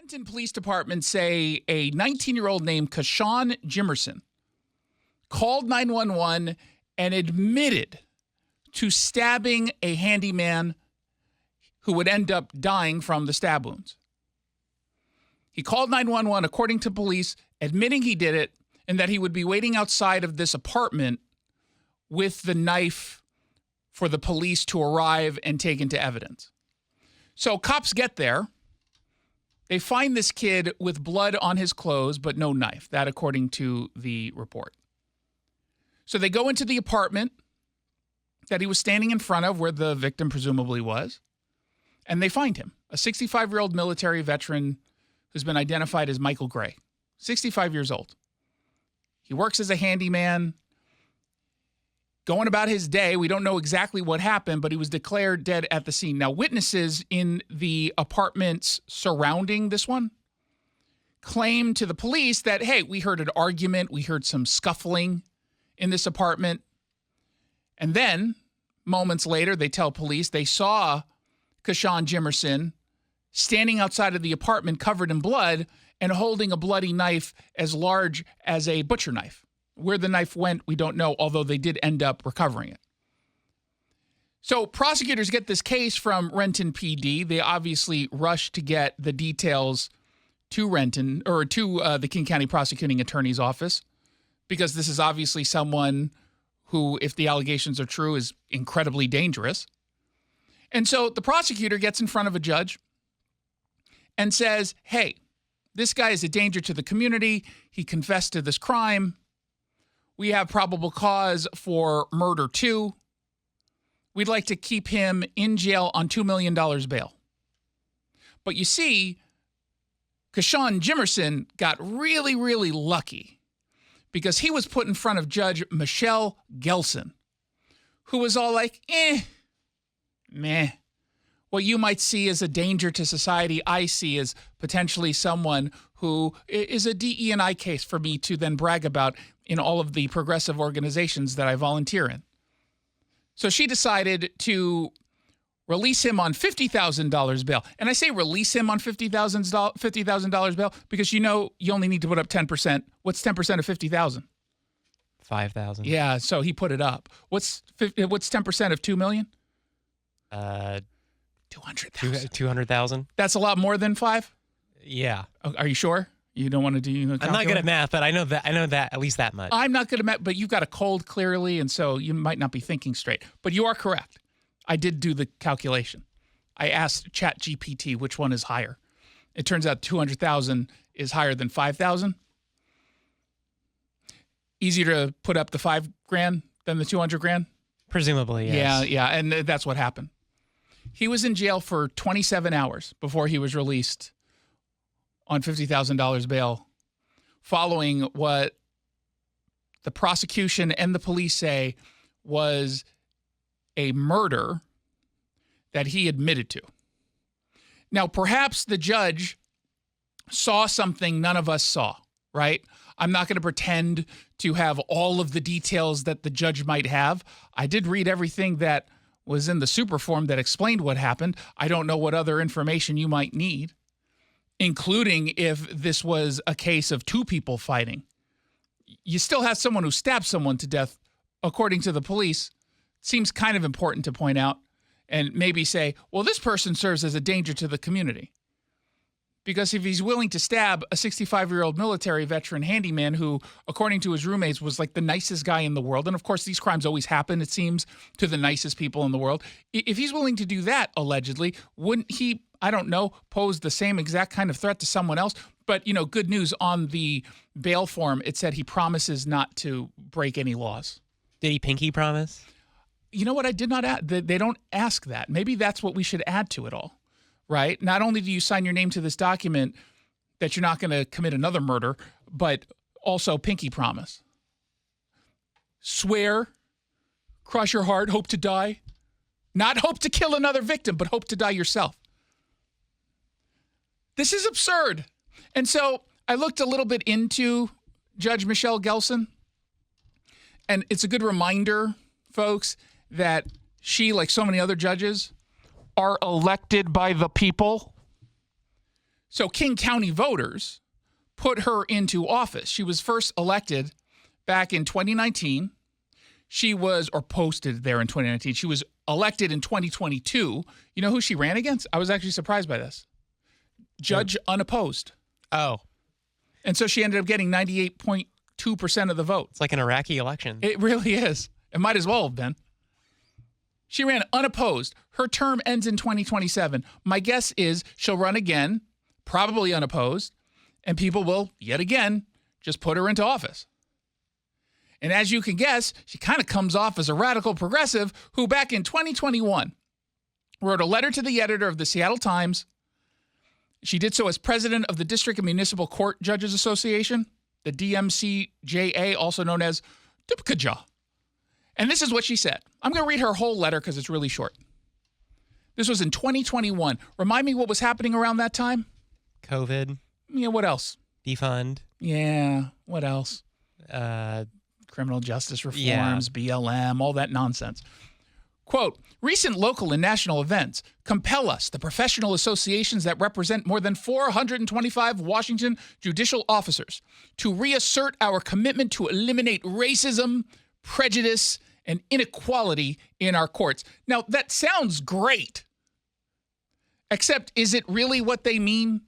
Renton Police Department say a 19-year-old named K'Shawn Jimerson called 911 and admitted to stabbing a handyman who would end up dying from the stab wounds. He called 911, according to police, admitting he did it and that he would be waiting outside of this apartment with the knife for the police to arrive and take into evidence. So cops get there. They find this kid with blood on his clothes, but no knife. That according to the report. So they go into the apartment that he was standing in front of, where the victim presumably was, and they find him, a 65-year-old military veteran who's been identified as Michael Gray, 65 years old. He works as a handyman, going about his day. We don't know exactly what happened, but he was declared dead at the scene. Now, witnesses in the apartments surrounding this one claimed to the police that, hey, we heard an argument, we heard some scuffling in this apartment. And then, moments later, they tell police they saw K'Shawn Jimerson standing outside of the apartment covered in blood and holding a bloody knife as large as a butcher knife. Where the knife went, we don't know, although they did end up recovering it. So prosecutors get this case from Renton PD. They obviously rush to get the details to Renton, or to the King County Prosecuting Attorney's Office, because this is obviously someone who, if the allegations are true, is incredibly dangerous. And so the prosecutor gets in front of a judge and says, hey, this guy is a danger to the community. He confessed to this crime. We have probable cause for murder too. We'd like to keep him in jail on $2 million bail. But you see, K'Shawn Jimerson got really, really lucky because he was put in front of Judge Michelle Gehlsen, who was all like, meh. What you might see as a danger to society, I see as potentially someone who is a DE&I case for me to then brag about in all of the progressive organizations that I volunteer in. So she decided to release him on $50,000 bail. And I say release him on $50,000 bail because you know you only need to put up 10%. What's 10% of $50,000? $5,000. Yeah, so he put it up. What's 10% of $2 million? $200,000. $200,000. That's a lot more than $5,000? Yeah. Are you sure? You don't want to do I'm not good at math, but I know that at least that much. I'm not good at math, but you've got a cold clearly, and so you might not be thinking straight. But you are correct. I did do the calculation. I asked ChatGPT which one is higher. It turns out 200,000 is higher than 5,000. Easier to put up the $5,000 than the 200,000? Presumably, yes. Yeah, and that's what happened. He was in jail for 27 hours before he was released on $50,000 bail, following what the prosecution and the police say was a murder that he admitted to. Now, perhaps the judge saw something none of us saw, right? I'm not going to pretend to have all of the details that the judge might have. I did read everything that was in the super form that explained what happened. I don't know what other information you might need, including if this was a case of two people fighting. You still have someone who stabbed someone to death, according to the police. Seems kind of important to point out and maybe say, well, this person serves as a danger to the community. Because if he's willing to stab a 65-year-old military veteran handyman who, according to his roommates, was like the nicest guy in the world, and of course these crimes always happen, it seems, to the nicest people in the world. If he's willing to do that, allegedly, wouldn't he, I don't know, pose the same exact kind of threat to someone else? But, you know, good news, on the bail form, it said he promises not to break any laws. Did he pinky promise? You know what? I did not add. They don't ask that. Maybe that's what we should add to it all, right? Not only do you sign your name to this document that you're not going to commit another murder, but also pinky promise. Swear, cross your heart, hope to die. Not hope to kill another victim, but hope to die yourself. This is absurd. And so I looked a little bit into Judge Michelle Gehlsen, and it's a good reminder, folks, that she, like so many other judges, are elected by the people. So King County voters put her into office. She was first elected back in 2019. She was, or posted there in 2019. She was elected in 2022. You know who she ran against? I was actually surprised by this. Judge unopposed. Oh. And so she ended up getting 98.2% of the vote. It's like an Iraqi election. It really is. It might as well have been. She ran unopposed. Her term ends in 2027. My guess is she'll run again, probably unopposed, and people will, yet again, just put her into office. And as you can guess, she kind of comes off as a radical progressive who back in 2021 wrote a letter to the editor of the Seattle Times. She did so as president of the District and Municipal Court Judges Association, the DMCJA, also known as DIPCAJA. And this is what she said. I'm going to read her whole letter because it's really short. This was in 2021. Remind me what was happening around that time? COVID. Yeah, what else? Defund. Yeah, what else? Criminal justice reforms, BLM, all that nonsense. Quote, recent local and national events compel us, the professional associations that represent more than 425 Washington judicial officers, to reassert our commitment to eliminate racism, prejudice, and inequality in our courts. Now, that sounds great. Except, is it really what they mean?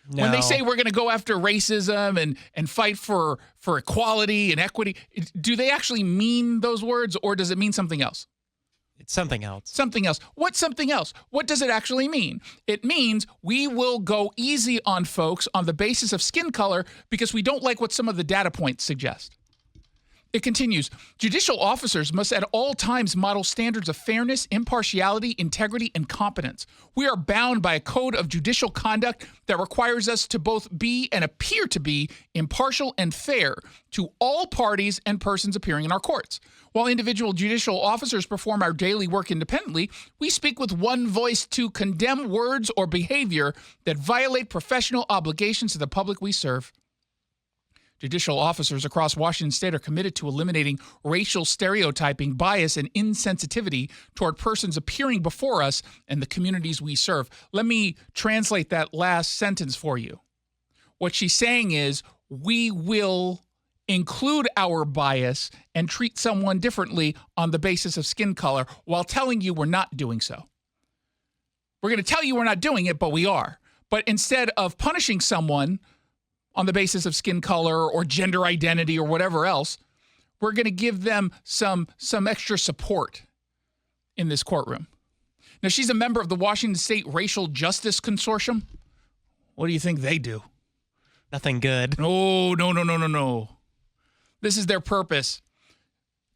No. When they say we're going to go after racism and fight for equality and equity, do they actually mean those words, or does it mean something else? It's something else. Something else. What's something else? What does it actually mean? It means we will go easy on folks on the basis of skin color because we don't like what some of the data points suggest. It continues, judicial officers must at all times model standards of fairness, impartiality, integrity, and competence. We are bound by a code of judicial conduct that requires us to both be and appear to be impartial and fair to all parties and persons appearing in our courts. While individual judicial officers perform our daily work independently, we speak with one voice to condemn words or behavior that violate professional obligations to the public we serve. Judicial officers across Washington state are committed to eliminating racial stereotyping, bias, and insensitivity toward persons appearing before us and the communities we serve. Let me translate that last sentence for you. What she's saying is we will include our bias and treat someone differently on the basis of skin color while telling you we're not doing so. We're going to tell you we're not doing it, but we are. But instead of punishing someone on the basis of skin color or gender identity or whatever else, we're going to give them some extra support in this courtroom. Now, she's a member of the Washington State Racial Justice Consortium. What do you think they do? Nothing good. No. This is their purpose,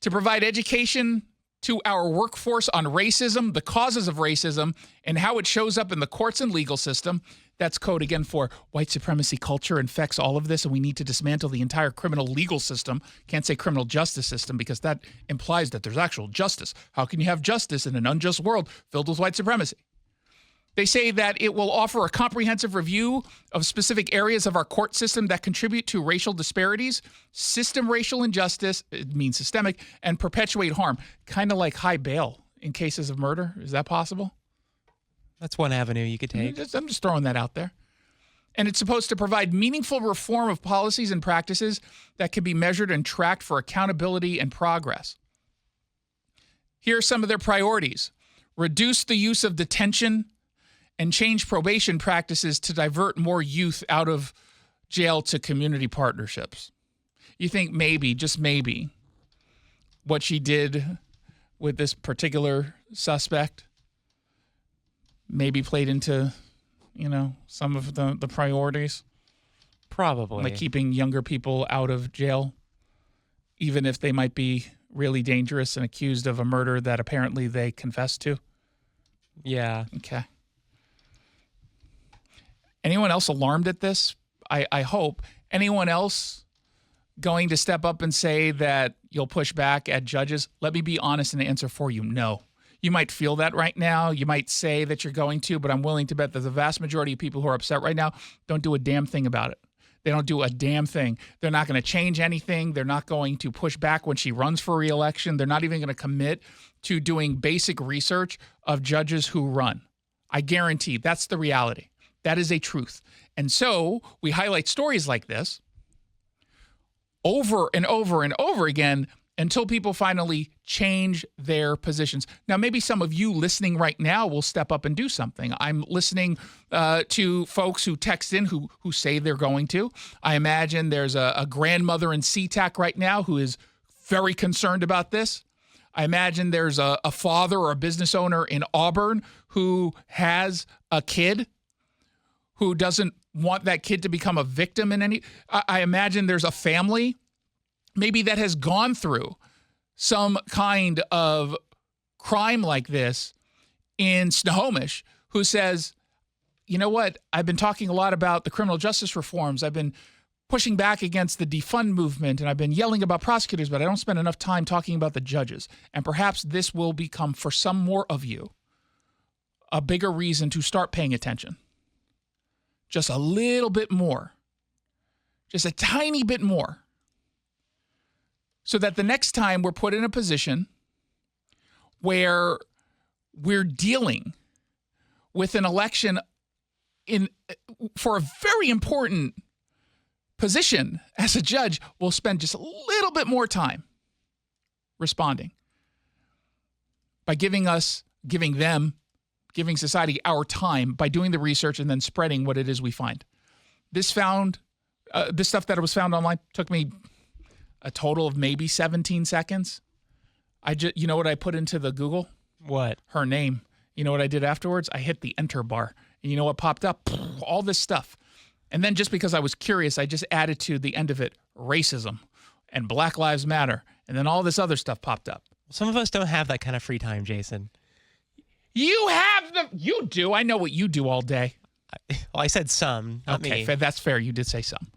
to provide education to our workforce on racism, the causes of racism, and how it shows up in the courts and legal system. That's code, again, for white supremacy culture infects all of this, and we need to dismantle the entire criminal legal system. Can't say criminal justice system because that implies that there's actual justice. How can you have justice in an unjust world filled with white supremacy? They say that it will offer a comprehensive review of specific areas of our court system that contribute to racial disparities, system racial injustice, it means systemic, and perpetuate harm. Kind of like high bail in cases of murder. Is that possible? That's one avenue you could take. I'm just throwing that out there. And it's supposed to provide meaningful reform of policies and practices that can be measured and tracked for accountability and progress. Here are some of their priorities. Reduce the use of detention and change probation practices to divert more youth out of jail to community partnerships. You think maybe, just maybe, what she did with this particular suspect maybe played into, some of the priorities? Probably. Like keeping younger people out of jail, even if they might be really dangerous and accused of a murder that apparently they confessed to? Yeah. Okay. Anyone else alarmed at this? I hope. Anyone else going to step up and say that you'll push back at judges? Let me be honest and answer for you. No. You might feel that right now. You might say that you're going to, but I'm willing to bet that the vast majority of people who are upset right now don't do a damn thing about it. They don't do a damn thing. They're not going to change anything. They're not going to push back when she runs for re-election. They're not even going to commit to doing basic research of judges who run. I guarantee that's the reality. That is a truth. And so we highlight stories like this over and over and over again until people finally change their positions. Now, maybe some of you listening right now will step up and do something. I'm listening to folks who text in who say they're going to. I imagine there's a grandmother in SeaTac right now who is very concerned about this. I imagine there's a father or a business owner in Auburn who has a kid who doesn't want that kid to become a victim in any. I imagine there's a family maybe that has gone through some kind of crime like this in Snohomish who says, you know what? I've been talking a lot about the criminal justice reforms. I've been pushing back against the defund movement, and I've been yelling about prosecutors, but I don't spend enough time talking about the judges. And perhaps this will become, for some more of you, a bigger reason to start paying attention. Just a little bit more. Just a tiny bit more. So that the next time we're put in a position where we're dealing with an election for a very important position as a judge, we'll spend just a little bit more time responding by giving society our time by doing the research and then spreading what it is we find. This stuff that was found online took me a total of maybe 17 seconds. You know what I put into the Google? What? Her name. You know what I did afterwards? I hit the enter bar. And you know what popped up? All this stuff. And then just because I was curious, I just added to the end of it racism and Black Lives Matter. And then all this other stuff popped up. Some of us don't have that kind of free time, Jason. You do. I know what you do all day. Well, I said some, not me. Okay, that's fair. You did say some.